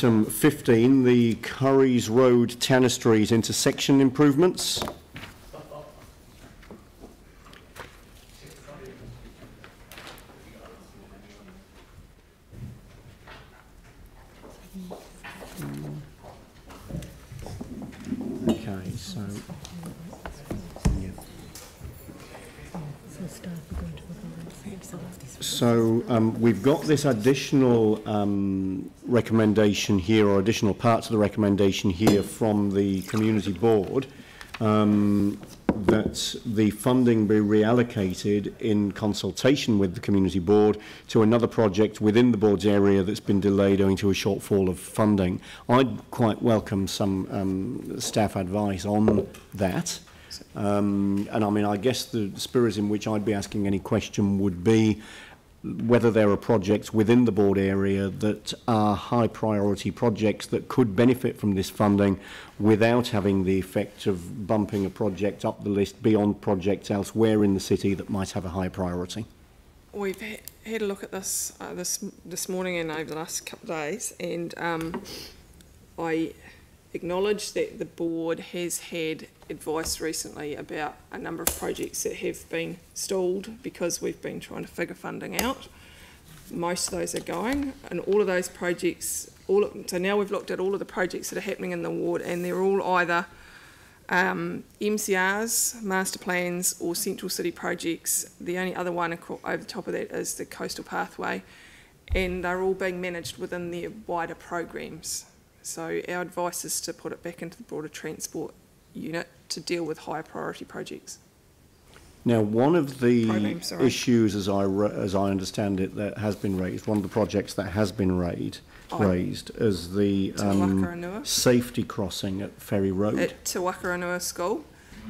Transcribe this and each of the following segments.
item 15, the Curries Road Tanner Street intersection improvements. Okay, so yeah. So we've got this additional recommendation here, or additional parts of the recommendation here from the Community Board, that the funding be reallocated in consultation with the Community Board to another project within the Board's area that's been delayed owing to a shortfall of funding. I'd quite welcome some staff advice on that. And I mean, I guess the spirit in which I'd be asking any question would be whether there are projects within the Board area that are high priority projects that could benefit from this funding without having the effect of bumping a project up the list beyond projects elsewhere in the city that might have a high priority. We've had a look at this this morning and over the last couple of days, and I acknowledge that the Board has had advice recently about a number of projects that have been stalled because we've been trying to figure funding out. Most of those are going, and all of those projects, so now we've looked at all of the projects that are happening in the ward, and they're all either MCRs, master plans, or central city projects. The only other one over the top of that is the coastal pathway, and they're all being managed within their wider programs. So our advice is to put it back into the broader transport unit to deal with higher priority projects. Now, one of the issues, as I understand it, that has been raised, one of the projects that has been raised is the safety crossing at Ferry Road. At Te Wakaranua School,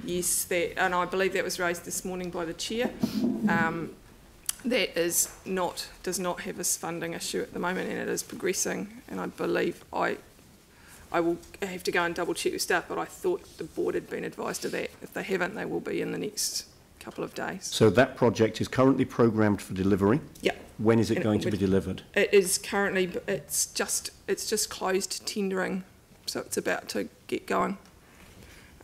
yes, and I believe that was raised this morning by the Chair. That does not have a funding issue at the moment, and it is progressing, and I believe I will have to go and double check with staff, but I thought the Board had been advised of that. If they haven't, they will be in the next couple of days. So that project is currently programmed for delivery? Yeah. When is it going to be delivered? It is currently, it's just closed tendering, so it's about to get going.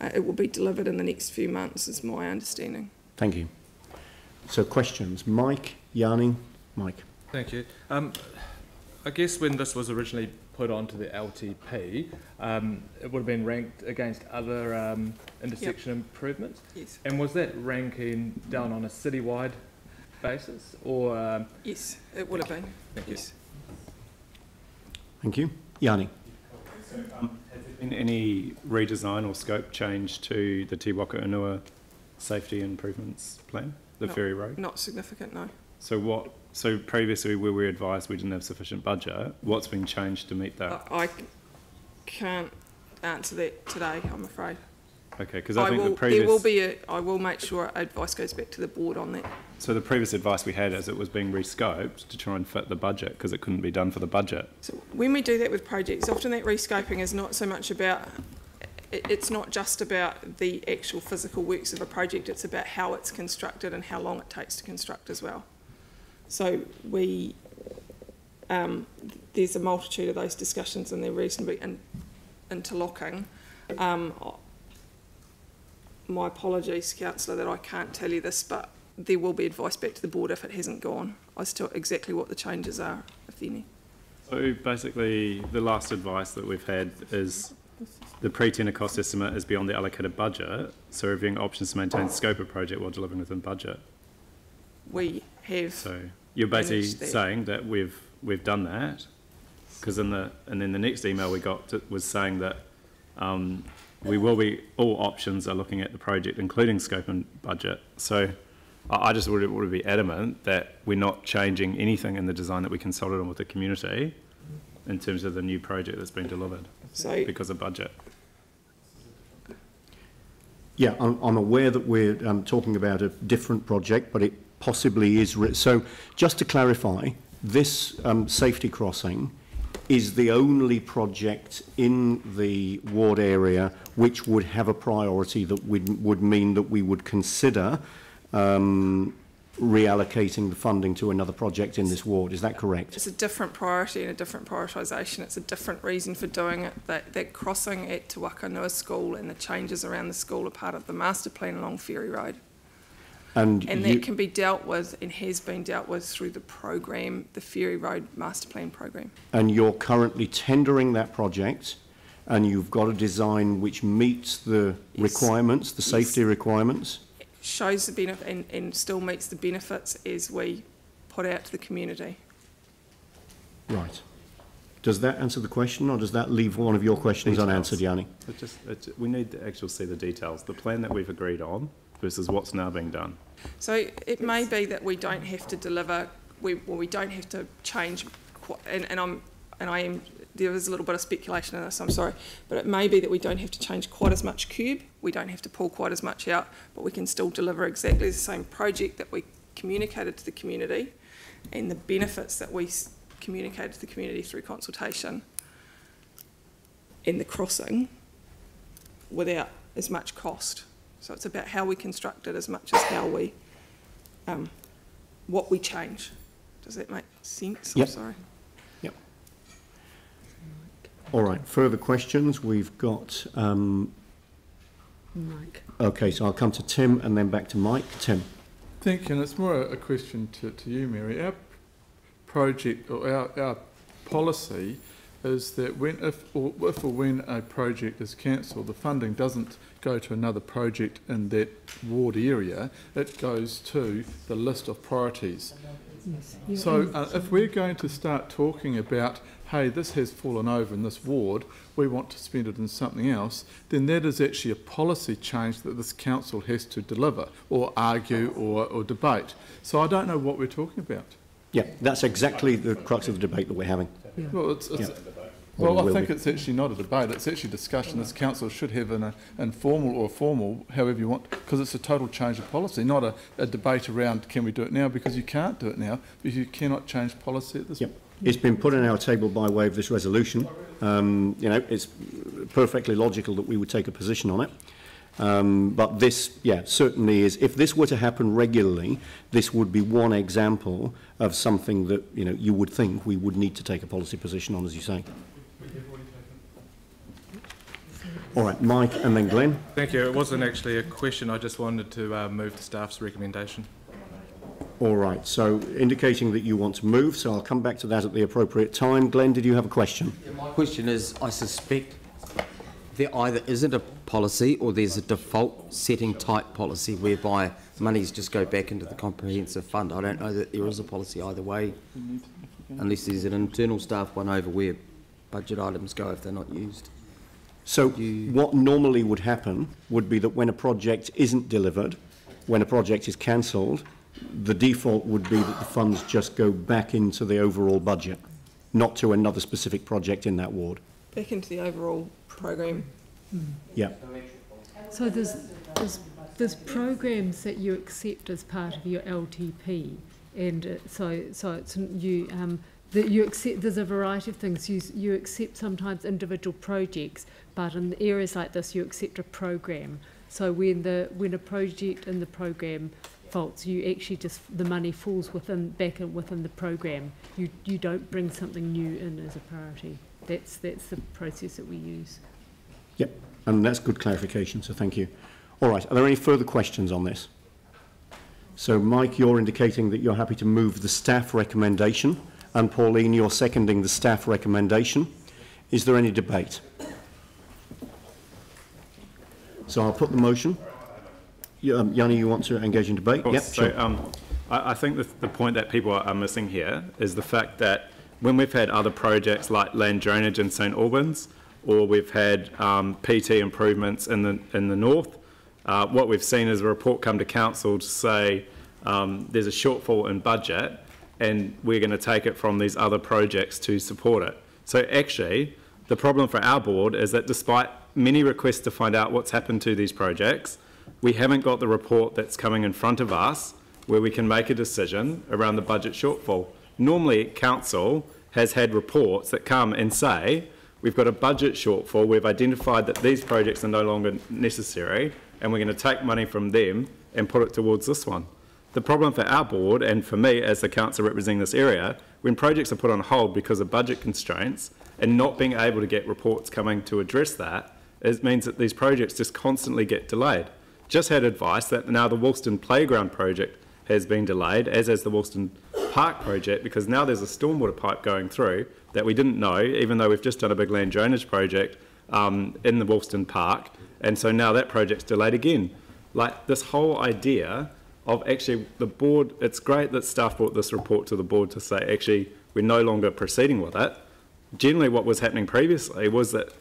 It will be delivered in the next few months, is my understanding. Thank you. So questions? Mike, Yanni? Mike. Thank you. I guess when this was originally put onto the LTP, it would have been ranked against other intersection improvements. Yes. And was that ranking done on a citywide basis, or? Yes, it would have been. Thank you. Yes. Thank you. Yanni. So, has there been any redesign or scope change to the Te Wakaranua safety improvements plan, the Ferry Road? Not significant, no. So previously we were advised we didn't have sufficient budget. What's been changed to meet that? I can't answer that today, I'm afraid. Okay, because I think the previous... I will make sure advice goes back to the Board on that. So the previous advice we had is it was being rescoped to try and fit the budget because it couldn't be done for the budget. So when we do that with projects, often that rescoping is not so much about... It's not just about the actual physical works of a project, it's about how it's constructed and how long it takes to construct as well. So there's a multitude of those discussions and they're reasonably interlocking. My apologies, Councillor, that I can't tell you this, but there will be advice back to the Board if it hasn't gone as to exactly what the changes are, if any. So basically the last advice that we've had is the pre-tender cost estimate is beyond the allocated budget, so reviewing options to maintain the scope of project while delivering within budget. We have... So you're basically saying that we've done that, because and then the next email we got was saying that we will be, all options are looking at the project including scope and budget. So I just would be adamant that we're not changing anything in the design that we consulted on with the community in terms of the new project that's been delivered because of budget. Yeah, I'm aware that we're talking about a different project, but it possibly is. So just to clarify, this safety crossing is the only project in the ward area which would have a priority that would mean that we would consider reallocating the funding to another project in this ward. Is that correct? It's a different priority and a different prioritisation. It's a different reason for doing it. That crossing at Te Wakanua School and the changes around the school are part of the master plan along Ferry Road. And that can be dealt with and has been dealt with through the program, the Ferry Road Master Plan program. And you're currently tendering that project, and you've got a design which meets the requirements, the safety requirements? Shows the benefit and still meets the benefits as we put out to the community. Right. Does that answer the question, or does that leave one of your questions unanswered, Yanni? We need to actually see the details, the plan that we've agreed on versus what's now being done. So it may be that we don't have to deliver, we don't have to change, there is a little bit of speculation in this, I'm sorry, but it may be that we don't have to change quite as much cube, we don't have to pull quite as much out, but we can still deliver exactly the same project that we communicated to the community and the benefits that we communicated to the community through consultation in the crossing without as much cost. So it's about how we construct it as much as how we, what we change. Does that make sense? Yep. I'm sorry. Yep. All right, further questions? We've got... Mike. Okay, so I'll come to Tim and then back to Mike. Tim. Thank you, and it's more a question to you, Mary. Our project, or our policy is that if or when a project is cancelled, the funding doesn't go to another project in that ward area, it goes to the list of priorities. Yes. So if we're going to start talking about, hey, this has fallen over in this ward, we want to spend it in something else, then that is actually a policy change that this council has to deliver or argue or debate. So I don't know what we're talking about. Yeah, that's exactly the crux of the debate that we're having. Yeah. Well, I think it's actually not a debate, it's actually discussion this council should have an informal or formal, however you want, because it's a total change of policy, not a debate around can we do it now, because you can't do it now, because you cannot change policy at this point. It's been put on our table by way of this resolution. You know, it's perfectly logical that we would take a position on it. But this, certainly is, if this were to happen regularly, this would be one example of something that, you know, you would think we would need to take a policy position on, as you say. All right, Mike and then Glenn. Thank you. It wasn't actually a question. I just wanted to move the staff's recommendation. All right, so indicating that you want to move, so I'll come back to that at the appropriate time. Glenn, did you have a question? Yeah, my question is, I suspect there either isn't a policy or there's a default setting type policy whereby monies just go back into the comprehensive fund. I don't know that there is a policy either way, unless there's an internal staff one over where budget items go if they're not used. So what normally would happen would be that when a project isn't delivered, when a project is cancelled, the default would be that the funds just go back into the overall budget, not to another specific project in that ward. Back into the overall program. Yeah. So there's programs that you accept as part of your LTP, and so it's that you accept. There's a variety of things you accept. Sometimes individual projects, but in areas like this, you accept a program. So when a project in the program faults, you actually just the money falls back within the program. You don't bring something new in as a priority. That's the process that we use. Yep, and that's good clarification, so thank you. All right, are there any further questions on this? So, Mike, you're indicating that you're happy to move the staff recommendation, and Pauline, you're seconding the staff recommendation. Is there any debate? So I'll put the motion. Yanni, you want to engage in debate? Yep, so, sure. I think the point that people are missing here is the fact that when we've had other projects like land drainage in St Albans, or we've had PT improvements in the north, what we've seen is a report come to council to say there's a shortfall in budget and we're going to take it from these other projects to support it. So actually, the problem for our board is that despite many requests to find out what's happened to these projects, we haven't got the report that's coming in front of us where we can make a decision around the budget shortfall. Normally, council has had reports that come and say, we've got a budget shortfall, we've identified that these projects are no longer necessary, and we're going to take money from them and put it towards this one. The problem for our board, and for me as the council representing this area, when projects are put on hold because of budget constraints and not being able to get reports coming to address that, it means that these projects just constantly get delayed. Just had advice that now the Woolston Playground project has been delayed, as has the Woolston Park project, because now there's a stormwater pipe going through that we didn't know, even though we've just done a big land drainage project in the Woolston Park, and so now that project's delayed again. Like, this whole idea of actually the board, it's great that staff brought this report to the board to say, actually, we're no longer proceeding with it. Generally what was happening previously was that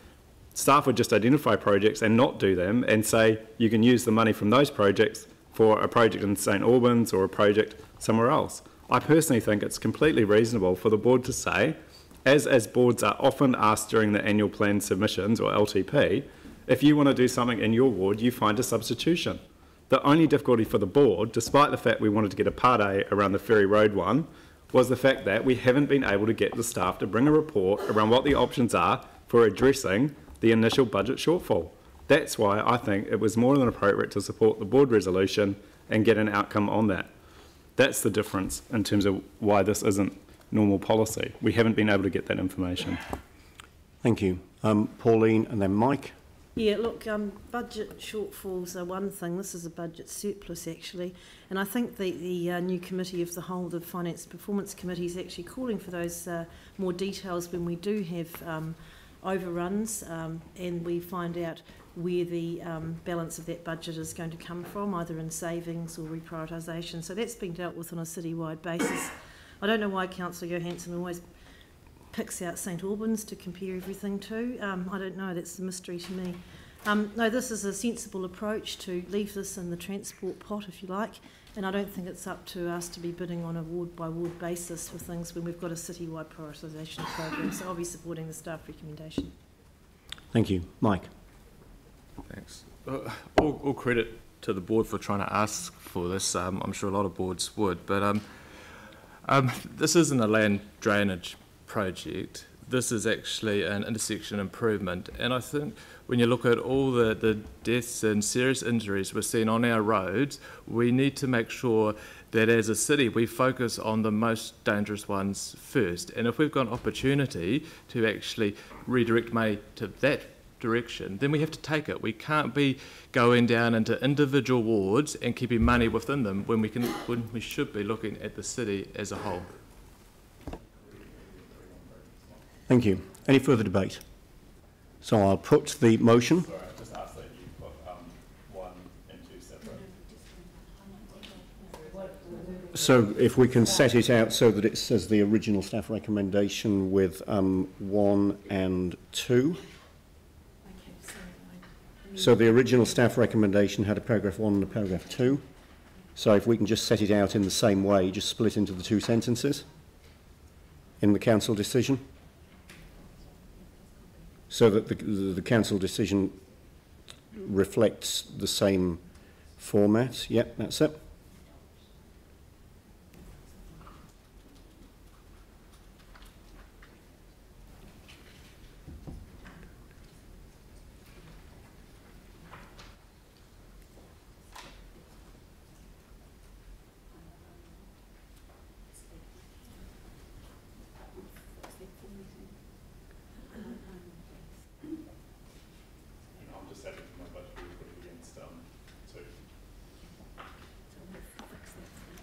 staff would just identify projects and not do them and say, you can use the money from those projects for a project in St Albans or a project somewhere else. I personally think it's completely reasonable for the board to say, as boards are often asked during the annual plan submissions or LTP, if you want to do something in your ward, you find a substitution. The only difficulty for the board, despite the fact we wanted to get a Part A around the Ferry Road one, was the fact that we haven't been able to get the staff to bring a report around what the options are for addressing the initial budget shortfall. That's why I think it was more than appropriate to support the board resolution and get an outcome on that. That's the difference in terms of why this isn't normal policy. We haven't been able to get that information. Thank you. Pauline and then Mike. Yeah, look, budget shortfalls are one thing. This is a budget surplus, actually. And I think the new committee of the whole, the Finance Performance Committee, is actually calling for those more details when we do have overruns and we find out where the balance of that budget is going to come from, either in savings or reprioritisation. So that's been dealt with on a citywide basis. I don't know why Councillor Johansson always picks out St Albans to compare everything to. I don't know, that's a mystery to me. No, this is a sensible approach to leave this in the transport pot, if you like, and I don't think it's up to us to be bidding on a ward-by-ward basis for things when we've got a citywide prioritisation program, so I'll be supporting the staff recommendation. Thank you. Mike. Thanks. All credit to the board for trying to ask for this. I'm sure a lot of boards would, but this isn't a land drainage project. This is actually an intersection improvement, and I think when you look at all the deaths and serious injuries we're seeing on our roads, we need to make sure that as a city we focus on the most dangerous ones first, and if we've got an opportunity to actually redirect money to that direction, then we have to take it. We can't be going down into individual wards and keeping money within them when we should be looking at the city as a whole. Thank you. Any further debate? So I'll put the motion. Sorry, I just asked that you put 1 and 2 separate. So if we can set it out so that it says the original staff recommendation with 1 and 2. So the original staff recommendation had a paragraph 1 and a paragraph 2. So if we can just set it out in the same way, just split into the 2 sentences in the council decision, so that the council decision reflects the same format. Yep, that's it.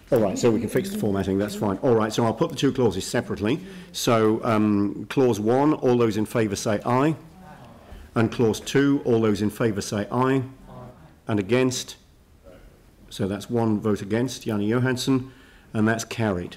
All right, so we can fix the formatting, that's fine. All right, so I'll put the 2 clauses separately. So clause 1, all those in favour say aye. And clause 2, all those in favour say aye. And against, so that's 1 vote against, Janne Johansson, and that's carried.